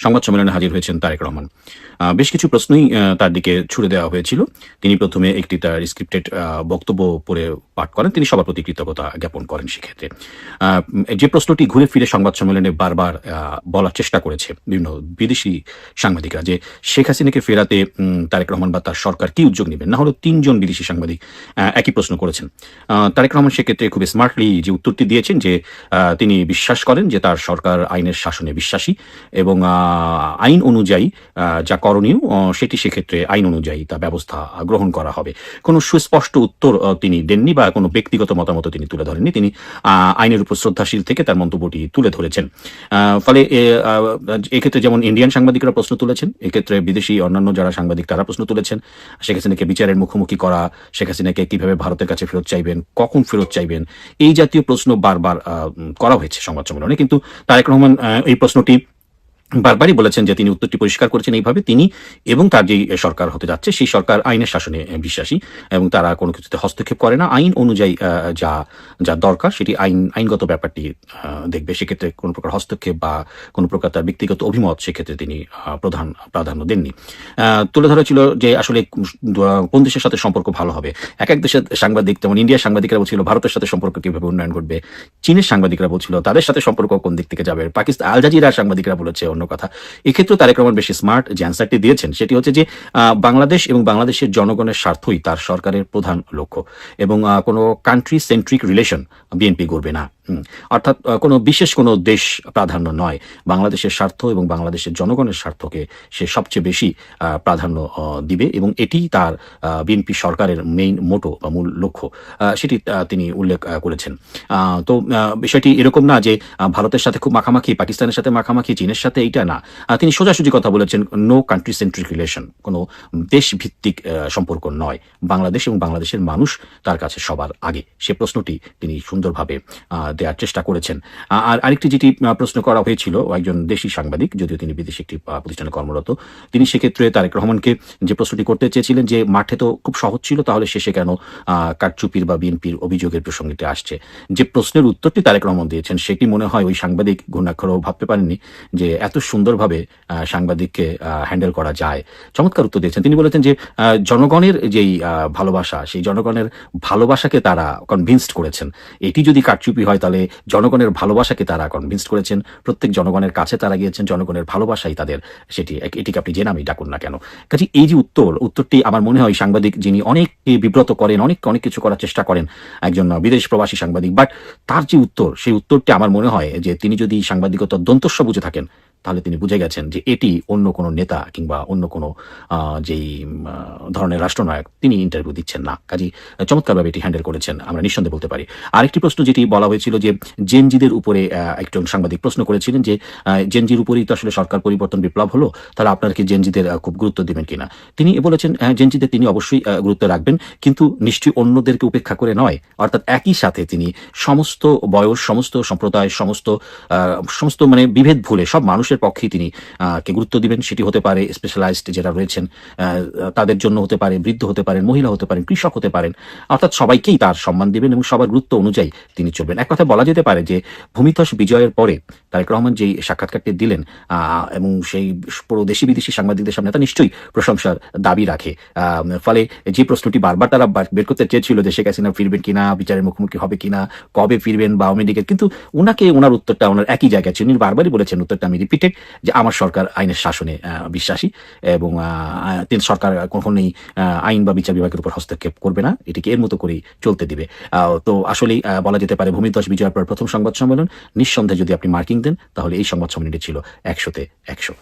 সংবাদ সম্মেলনে হাজির হয়েছেন তারেক রহমান। বেশ কিছু প্রশ্নই তার দিকে ছুড়ে দেওয়া হয়েছিল। তিনি প্রথমে একটি তার স্ক্রিপ্টেড বক্তব্য পড়ে পাঠ করেন। তিনি সবার প্রতি কৃতজ্ঞতা জ্ঞাপন করেন সেক্ষেত্রে। যে প্রশ্নটি ঘুরে ফিরে সংবাদ সম্মেলনে বারবার বলার চেষ্টা করেছে বিভিন্ন বিদেশি সাংবাদিকরা যে শেখ হাসিনাকে ফেরাতে তারেক রহমান বা তার সরকার কি উদ্যোগ নেবেন, না হলেও ৩ জন বিদেশি সাংবাদিক একই প্রশ্ন করেছেন। তারেক রহমান সেক্ষেত্রে খুব স্মার্টলি যে উত্তরটি দিয়েছেন যে তিনি বিশ্বাস করেন যে তার সরকার আইনের শাসনে বিশ্বাসী এবং আইন অনুযায়ী যা করণীয় সেটি সেক্ষেত্রে আইন অনুযায়ী তা ব্যবস্থা গ্রহণ করা হবে। কোনো সুস্পষ্ট উত্তর তিনি দেননি বা কোনো ব্যক্তিগত মতামত তিনি তুলে ধরেননি। তিনি আইনের উপর শ্রদ্ধাশীল থেকে তার মন্তব্যটি তুলে ধরেছেন। ফলে এক্ষেত্রে যেমন ইন্ডিয়ান সাংবাদিকরা প্রশ্ন তুলেছেন, এক্ষেত্রে বিদেশি অন্যান্য যারা সাংবাদিক তারা প্রশ্ন তুলেছেন। শেখ হাসিনাকে বিচারের মুখোমুখি করা, শেখ হাসিনাকে কিভাবে ভারতের কাছে ফেরত চাইবেন, কখন ফেরত চাইবেন, এই জাতীয় প্রশ্ন বারবার করা হয়েছে সংবাদ সম্মেলনে। কিন্তু তারেক রহমান এই প্রশ্নটি বারবারই বলেছেন যে তিনি উত্তরটি পরিষ্কার করেছেন এইভাবে, তিনি এবং তার যে সরকার হতে যাচ্ছে সেই সরকার আইনের শাসনে বিশ্বাসী এবং তারা কোনো কিছুতে হস্তক্ষেপ করে না। আইন অনুযায়ী যা যা দরকার সেটি আইনগত ব্যাপারটি দেখবে। সেক্ষেত্রে কোনো প্রকার হস্তক্ষেপ বা কোনো প্রকার তার ব্যক্তিগত অভিমত সেক্ষেত্রে তিনি প্রাধান্য দেননি। তুলে ধরা ছিল যে আসলে কোন দেশের সাথে সম্পর্ক ভালো হবে। এক দেশের সাংবাদিক, যেমন ইন্ডিয়ার সাংবাদিকরা বলছিল ভারতের সাথে সম্পর্ক কিভাবে উন্নয়ন ঘটবে, চীনের সাংবাদিকরা বলছিল তাদের সাথে সম্পর্ক কোন দিক থেকে যাবে, পাকিস্তান আল জাজিরার সাংবাদিকরা বলেছে অন্য কথা। এক্ষেত্রে তারেক রহমান বেশি স্মার্ট যে অ্যান্সারটি দিয়েছেন সেটি হচ্ছে যে বাংলাদেশ এবং বাংলাদেশের জনগণের স্বার্থই তার সরকারের প্রধান লক্ষ্য এবং কোনো কান্ট্রি সেন্ট্রিক রিলেশন বিএনপি করবে না। অর্থাৎ বিশেষ কোনো দেশ প্রাধান্য নয়, বাংলাদেশের স্বার্থ এবং বাংলাদেশের জনগণের স্বার্থকে সে সবচেয়ে বেশি প্রাধান্য দিবে এবং এটি তার বিএনপি সরকারের মেইন মোটো বা মূল লক্ষ্য, সেটি তিনি উল্লেখ করেছেন। তো বিষয়টি এরকম না যে ভারতের সাথে খুব মাখামাখি, পাকিস্তানের সাথে মাখামাখি, চীনের সাথে এইটা না। তিনি সোজাসুজি কথা বলেছেন, নো কান্ট্রি সেন্ট্রিক রিলেশন, কোনো দেশভিত্তিক সম্পর্ক নয়, বাংলাদেশ এবং বাংলাদেশের মানুষ তার কাছে সবার আগে। সে প্রশ্নটি তিনি সুন্দরভাবে দেওয়ার চেষ্টা করেছেন। আর আরেকটি যেটি প্রশ্ন করা হয়েছিল একজন দেশি সাংবাদিক, যদিও তিনি বিদেশি একটি প্রতিষ্ঠানে কর্মরত, তিনি সেক্ষেত্রে তারেক রহমানকে যে প্রশ্নটি করতে চেয়েছিলেন যে মাঠে তো খুব সহজ ছিল, তাহলে শেষে কেন কারচুপির বা বিএনপির অভিযোগের প্রসঙ্গটি আসছে। যে প্রশ্নের উত্তরটি তারেক রহমান দিয়েছেন সেটি মনে হয় ওই সাংবাদিক ঘূর্ণাক্ষরও ভাবতে পারেননি যে এত সুন্দরভাবে সাংবাদিককে হ্যান্ডেল করা যায়। চমৎকার উত্তর দিয়েছেন। তিনি বলেছেন যে জনগণের যেই ভালোবাসা, সেই জনগণের ভালোবাসাকে তারা কনভিন্সড করেছেন। এটি যদি কারচুপি হয় তাহলে জনগণের ভালোবাসাকে তারা কনভিন্সড করেছেন, প্রত্যেক জনগণের কাছে তারা গিয়েছেন, জনগণের ভালোবাসাই তাদের সেটি, এটিকে আপনি যে নামই ডাকুন না কেন। কাজে এই যে উত্তরটি আমার মনে হয় সাংবাদিক যিনি অনেক বিব্রত করেন, অনেক কিছু করার চেষ্টা করেন, একজন বিদেশ প্রবাসী সাংবাদিক, বাট তার যে উত্তর, সেই উত্তরটি আমার মনে হয় যে তিনি যদি সাংবাদিকতার দন্তস্ব বুঝে থাকেন তাহলে তিনি বুঝে গেছেন যে এটি অন্য কোনো নেতা কিংবা অন্য কোনো যেই ধরনের রাষ্ট্রনায়ক তিনি ইন্টারভিউ দিচ্ছেন না। কাজেই চমৎকারভাবে এটি হ্যান্ডেল করেছেন আমরা নিঃসন্দেহে বলতে পারি। আরেকটি প্রশ্ন যেটি বলা হয়েছিল যে জেনজিদের উপরে একজন সাংবাদিক প্রশ্ন করেছিলেন যে জেনজির উপরেই তো আসলে সরকার পরিবর্তন বিপ্লব হলো, তাহলে আপনারা কি জেনজিদের খুব গুরুত্ব দেবেন কিনা। তিনি বলেছেন জেনজিদের তিনি অবশ্যই গুরুত্ব রাখবেন, কিন্তু নিশ্চয়ই অন্যদেরকে উপেক্ষা করে নয়। অর্থাৎ একই সাথে তিনি সমস্ত বয়স, সমস্ত সম্প্রদায়, সমস্ত মানে বিভেদ ভুলে সব মানুষের পক্ষেই তিনি কে গুরুত্ব দিবেন। সেটি হতে পারে স্পেশালাইজড যারা রয়েছেন তাদের জন্য হতে পারে, বৃদ্ধ হতে পারেন, মহিলা হতে পারেন, কৃষক হতে পারেন, অর্থাৎ সবাইকেই তার সম্মান দিবেন এবং সবার গুরুত্ব অনুযায়ী তিনি চলবেন। এক কথা বলা যেতে পারে যে ভূমিধস বিজয়ের পরে তারেক রহমান যেই সাক্ষাৎকারটি দিলেন এবং সেই পুরো দেশি বিদেশি সাংবাদিকদের সামনে তা নিশ্চয়ই প্রশংসার দাবি রাখে। ফলে যে প্রশ্নটি বারবার তারা বের করতে চেয়েছিল যে শেখ হাসিনা ফিরবেন কিনা, বিচারের মুখোমুখি হবে কিনা, কবে ফিরবেন বা আওয়ামী লীগের, কিন্তু ওনার উত্তরটা ওনার একই জায়গায় ছিল। উনি বারবারই বলেছেন, উত্তরটা আমি রিপিটেড, যে আমার সরকার আইনের শাসনে বিশ্বাসী এবং তিনি সরকার কখনোই আইন বা বিচার বিভাগের উপর হস্তক্ষেপ করবে না, এটিকে এর মতো করেই চলতে দিবে। তো আসলেই বলা যেতে পারে ভূমিধস বিজয়ের পর প্রথম সংবাদ সম্মেলন। নিঃসন্দেহে যদি আপনি মার্কিং দেন তাহলে এই সংবাদ সম্মেলনটি ছিল 100-তে 100।